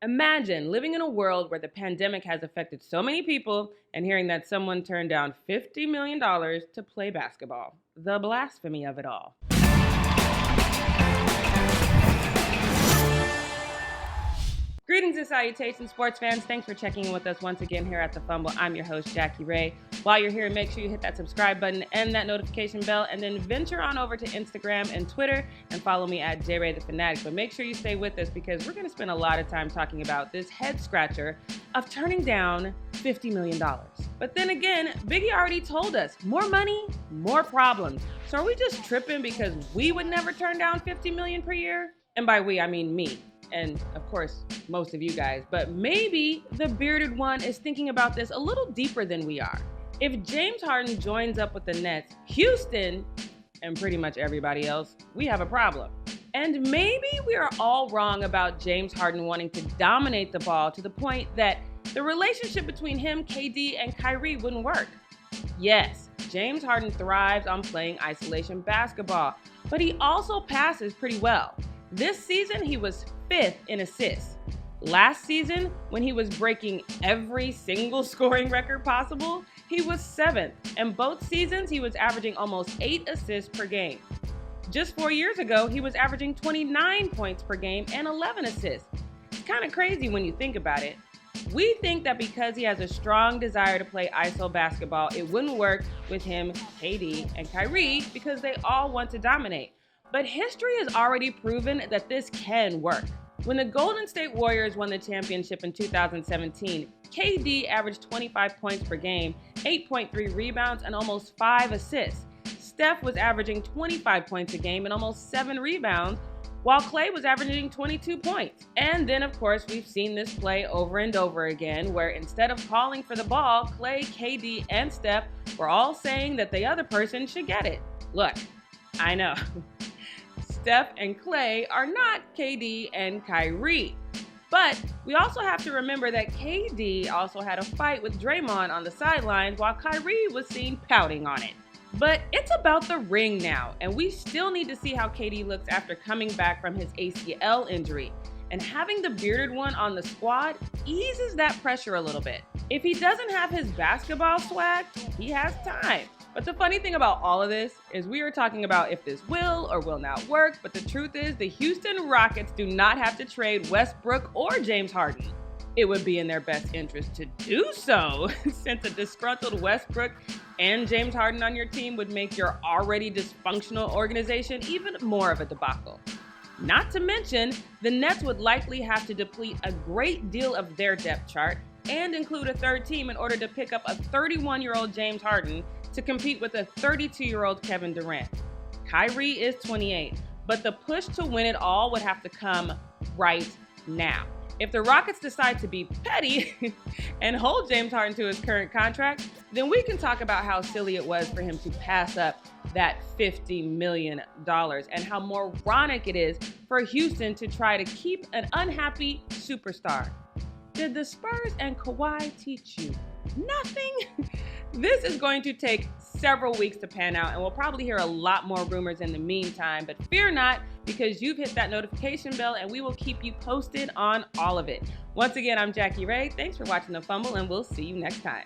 Imagine living in a world where the pandemic has affected so many people and hearing that someone turned down $50 million to play basketball. The blasphemy of it all. Greetings and salutations, sports fans. Thanks for checking in with us once again here at the Fumble. I'm your host, Jackie Ray. While you're here, make sure you hit that subscribe button and that notification bell, and then venture on over to Instagram and Twitter and follow me at JRayTheFanatic. But make sure you stay with us because we're going to spend a lot of time talking about this head scratcher of turning down $50 million. But then again, Biggie already told us, more money, more problems. So are we just tripping because we would never turn down $50 million per year? And by we, I mean me. And of course, most of you guys, but maybe the bearded one is thinking about this a little deeper than we are. If James Harden joins up with the Nets, Houston, and pretty much everybody else, we have a problem. And maybe we are all wrong about James Harden wanting to dominate the ball to the point that the relationship between him, KD, and Kyrie wouldn't work. Yes, James Harden thrives on playing isolation basketball, but he also passes pretty well. This season, he was 5th in assists. Last season, when he was breaking every single scoring record possible, he was 7th. And both seasons, he was averaging almost 8 assists per game. Just 4 years ago, he was averaging 29 points per game and 11 assists. It's kind of crazy when you think about it. We think that because he has a strong desire to play ISO basketball, it wouldn't work with him, KD, and Kyrie because they all want to dominate. But history has already proven that this can work. When the Golden State Warriors won the championship in 2017, KD averaged 25 points per game, 8.3 rebounds, and almost 5 assists. Steph was averaging 25 points a game and almost 7 rebounds, while Klay was averaging 22 points. And then, of course, we've seen this play over and over again, where instead of calling for the ball, Klay, KD, and Steph were all saying that the other person should get it. Look, I know. Steph and Klay are not KD and Kyrie. But we also have to remember that KD also had a fight with Draymond on the sidelines while Kyrie was seen pouting on it. But it's about the ring now, and we still need to see how KD looks after coming back from his ACL injury. And having the bearded one on the squad eases that pressure a little bit. If he doesn't have his basketball swag, he has time. But the funny thing about all of this is we are talking about if this will or will not work, but the truth is the Houston Rockets do not have to trade Westbrook or James Harden. It would be in their best interest to do so, since a disgruntled Westbrook and James Harden on your team would make your already dysfunctional organization even more of a debacle. Not to mention, the Nets would likely have to deplete a great deal of their depth chart and include a third team in order to pick up a 31-year-old James Harden to compete with a 32-year-old Kevin Durant. Kyrie is 28, but the push to win it all would have to come right now. If the Rockets decide to be petty and hold James Harden to his current contract, then we can talk about how silly it was for him to pass up that $50 million and how moronic it is for Houston to try to keep an unhappy superstar. Did the Spurs and Kawhi teach you nothing? This is going to take several weeks to pan out, and we'll probably hear a lot more rumors in the meantime, but fear not, because you've hit that notification bell and we will keep you posted on all of it. Once again, I'm Jackie Ray. Thanks for watching The Fumble, and we'll see you next time.